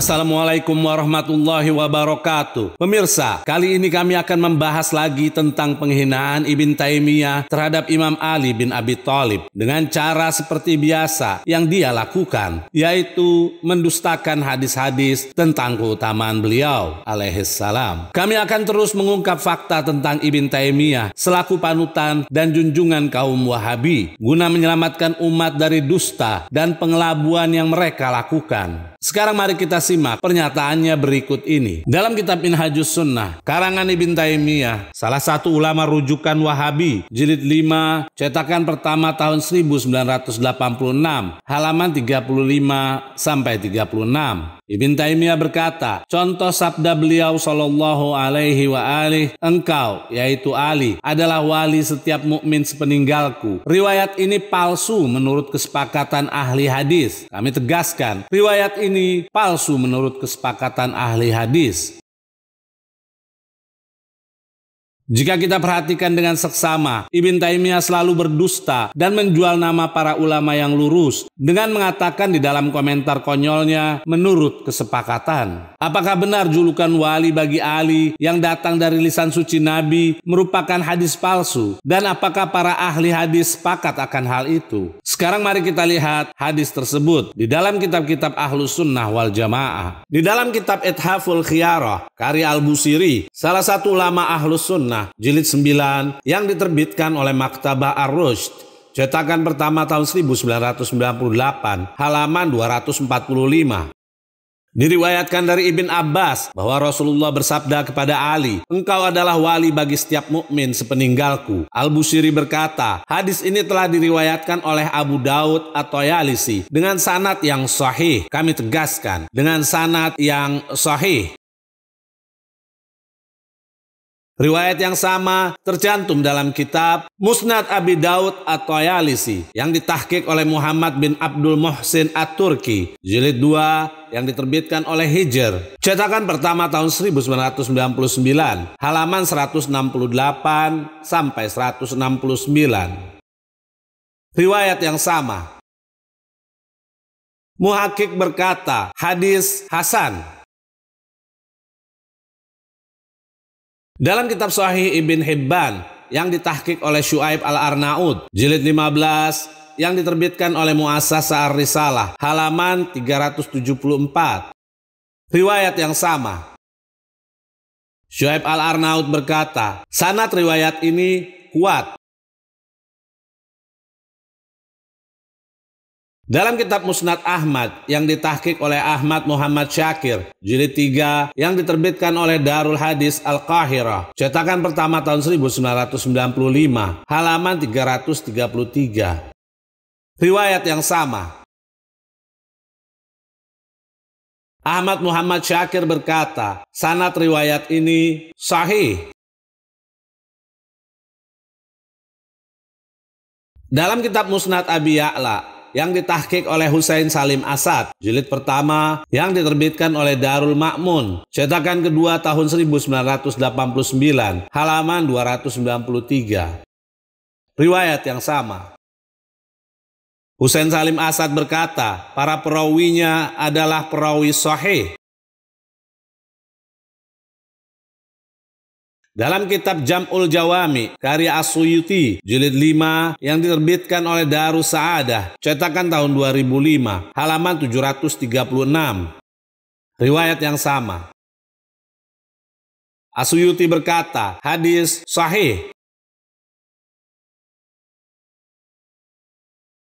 Assalamualaikum warahmatullahi wabarakatuh. Pemirsa, kali ini kami akan membahas lagi tentang penghinaan Ibn Taimiyah terhadap Imam Ali bin Abi Thalib dengan cara seperti biasa yang dia lakukan, yaitu mendustakan hadis-hadis tentang keutamaan beliau alaihissalam. Kami akan terus mengungkap fakta tentang Ibn Taimiyah selaku panutan dan junjungan kaum Wahabi guna menyelamatkan umat dari dusta dan pengelabuan yang mereka lakukan. Sekarang mari kita simak pernyataannya berikut ini. Dalam kitab Minhajus Sunnah, karangan Ibn Taimiyah, salah satu ulama rujukan Wahabi, jilid 5, cetakan pertama tahun 1986, halaman 35-36. Ibn Taimiyah berkata, contoh sabda beliau sallallahu alaihi wa alihi, engkau, yaitu Ali, adalah wali setiap mukmin sepeninggalku. Riwayat ini palsu menurut kesepakatan ahli hadis. Kami tegaskan, riwayat ini palsu menurut kesepakatan ahli hadis. Jika kita perhatikan dengan seksama, Ibn Taimiyah selalu berdusta dan menjual nama para ulama yang lurus dengan mengatakan di dalam komentar konyolnya menurut kesepakatan. Apakah benar julukan wali bagi Ali yang datang dari lisan suci Nabi merupakan hadis palsu? Dan apakah para ahli hadis sepakat akan hal itu? Sekarang mari kita lihat hadis tersebut di dalam kitab-kitab Ahlus Sunnah wal Jamaah. Di dalam kitab Ithaful Khiyarah, karya Al-Busiri, salah satu ulama Ahlus Sunnah, jilid 9 yang diterbitkan oleh Maktabah Ar-Rushd, cetakan pertama tahun 1998, halaman 245. Diriwayatkan dari Ibn Abbas bahwa Rasulullah bersabda kepada Ali, engkau adalah wali bagi setiap mukmin sepeninggalku. Al-Busiri berkata, hadis ini telah diriwayatkan oleh Abu Daud atau Yalisi dengan sanad yang sahih. Kami tegaskan, dengan sanad yang sahih. Riwayat yang sama tercantum dalam kitab Musnad Abi Daud at-Tayalisi yang ditahqiq oleh Muhammad bin Abdul Muhsin At-Turki, jilid 2 yang diterbitkan oleh Hijr, cetakan pertama tahun 1999, halaman 168 sampai 169. Riwayat yang sama. Muhaqqiq berkata, hadis hasan. Dalam kitab Sahih Ibn Hibban yang ditahqiq oleh Syuaib Al-Arnaud, jilid 15 yang diterbitkan oleh Muassasah Ar-Risalah, halaman 374. Riwayat yang sama. Syuaib Al-Arnaud berkata, sanad riwayat ini kuat. Dalam kitab Musnad Ahmad yang ditahqiq oleh Ahmad Muhammad Syakir, jilid 3 yang diterbitkan oleh Darul Hadis Al-Qahirah, cetakan pertama tahun 1995, halaman 333. Riwayat yang sama. Ahmad Muhammad Syakir berkata, sanad riwayat ini sahih. Dalam kitab Musnad Abi Ya'la yang ditahqiq oleh Husain Salim Asad, jilid pertama yang diterbitkan oleh Darul Ma'mun, cetakan kedua tahun 1989, halaman 293. Riwayat yang sama. Husain Salim Asad berkata, para perawinya adalah perawi sahih. Dalam kitab Jam'ul Jawami, karya As-Suyuti, jilid 5 yang diterbitkan oleh Darus Sa'adah, cetakan tahun 2005, halaman 736. Riwayat yang sama. As-Suyuti berkata, hadis sahih.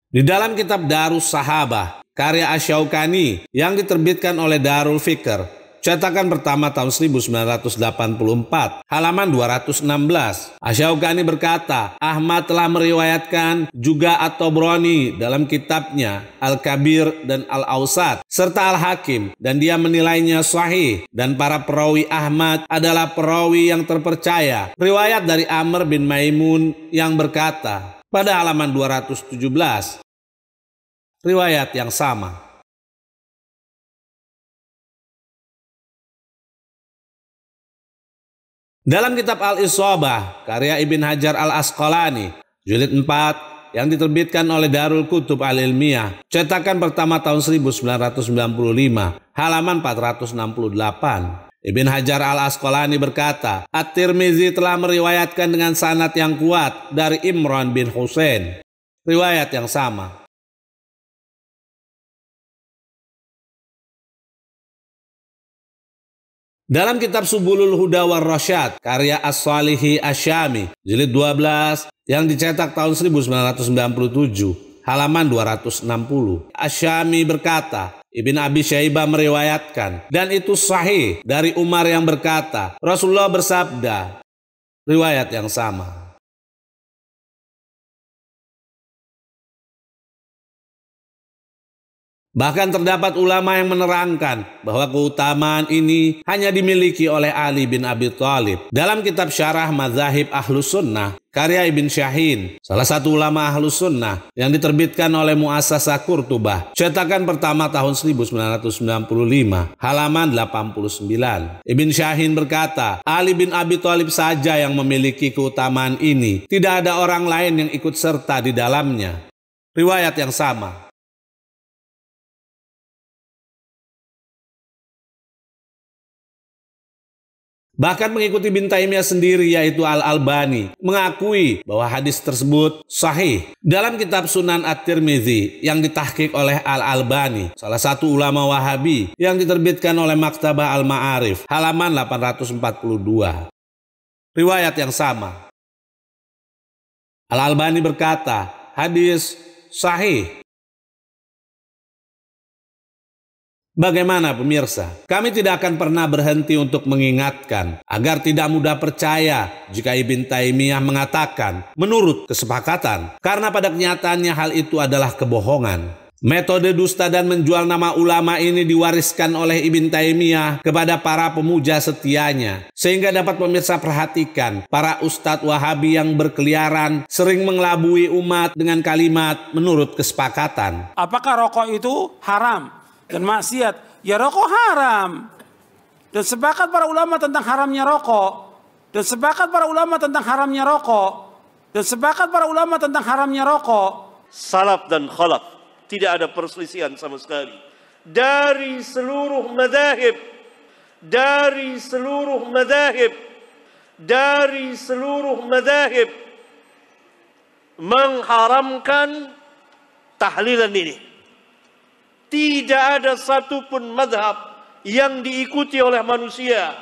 Di dalam kitab Darus Sahabah, karya Asy-Syaukani yang diterbitkan oleh Darul Fikr, cetakan pertama tahun 1984, halaman 216. Asy-Syaukani berkata, Ahmad telah meriwayatkan juga At-Tabrani dalam kitabnya Al-Kabir dan Al-Awsat, serta Al-Hakim, dan dia menilainya sahih, dan para perawi Ahmad adalah perawi yang terpercaya. Riwayat dari Amr bin Maimun yang berkata, pada halaman 217. Riwayat yang sama. Dalam kitab Al-Isabah, karya Ibn Hajar Al-Asqalani, jilid 4 yang diterbitkan oleh Darul Kutub Al-Ilmiyah, cetakan pertama tahun 1995, halaman 468. Ibn Hajar Al-Asqalani berkata, At-Tirmizi telah meriwayatkan dengan sanad yang kuat dari Imran bin Husain. Riwayat yang sama. Dalam kitab Subulul Huda war Rasyad, karya As-Salihi Asy-Syami, jilid 12, yang dicetak tahun 1997, halaman 260. Asy-Syami berkata, Ibn Abi Syaibah meriwayatkan, dan itu sahih dari Umar yang berkata, Rasulullah bersabda. Riwayat yang sama. Bahkan terdapat ulama yang menerangkan bahwa keutamaan ini hanya dimiliki oleh Ali bin Abi Thalib. Dalam kitab Syarah Madzahib Ahlus Sunnah, karya Ibn Syahin, salah satu ulama Ahlus Sunnah yang diterbitkan oleh Muassasah Qurtubah, cetakan pertama tahun 1995, halaman 89. Ibn Syahin berkata, Ali bin Abi Thalib saja yang memiliki keutamaan ini. Tidak ada orang lain yang ikut serta di dalamnya. Riwayat yang sama. Bahkan mengikuti Ibn Taimiyah sendiri, yaitu Al-Albani, mengakui bahwa hadis tersebut sahih. Dalam kitab Sunan At-Tirmizi yang ditahqiq oleh Al-Albani, salah satu ulama Wahabi yang diterbitkan oleh Maktabah Al-Ma'arif, halaman 842. Riwayat yang sama. Al-Albani berkata, hadis sahih. Bagaimana pemirsa? Kami tidak akan pernah berhenti untuk mengingatkan agar tidak mudah percaya jika Ibn Taimiyah mengatakan menurut kesepakatan, karena pada kenyataannya hal itu adalah kebohongan. Metode dusta dan menjual nama ulama ini diwariskan oleh Ibn Taimiyah kepada para pemuja setianya, sehingga dapat pemirsa perhatikan para ustadz Wahabi yang berkeliaran sering mengelabui umat dengan kalimat menurut kesepakatan. Apakah rokok itu haram dan maksiat? Ya, rokok haram. Dan sepakat para ulama tentang haramnya rokok. Dan sepakat para ulama tentang haramnya rokok. Dan sepakat para ulama tentang haramnya rokok. Salaf dan khalaf, tidak ada perselisihan sama sekali. Dari seluruh madzhab, dari seluruh madzhab, dari seluruh madzhab mengharamkan tahlilan ini. Tidak ada satupun madhab yang diikuti oleh manusia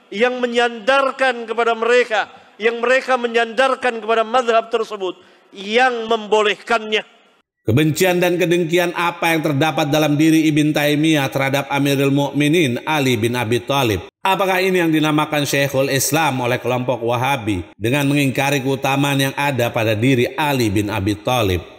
yang menyandarkan kepada mereka, yang mereka menyandarkan kepada madhab tersebut, yang membolehkannya. Kebencian dan kedengkian apa yang terdapat dalam diri Ibn Taimiyah terhadap Amirul Mukminin Ali bin Abi Thalib? Apakah ini yang dinamakan Syekhul Islam oleh kelompok Wahabi dengan mengingkari keutamaan yang ada pada diri Ali bin Abi Thalib?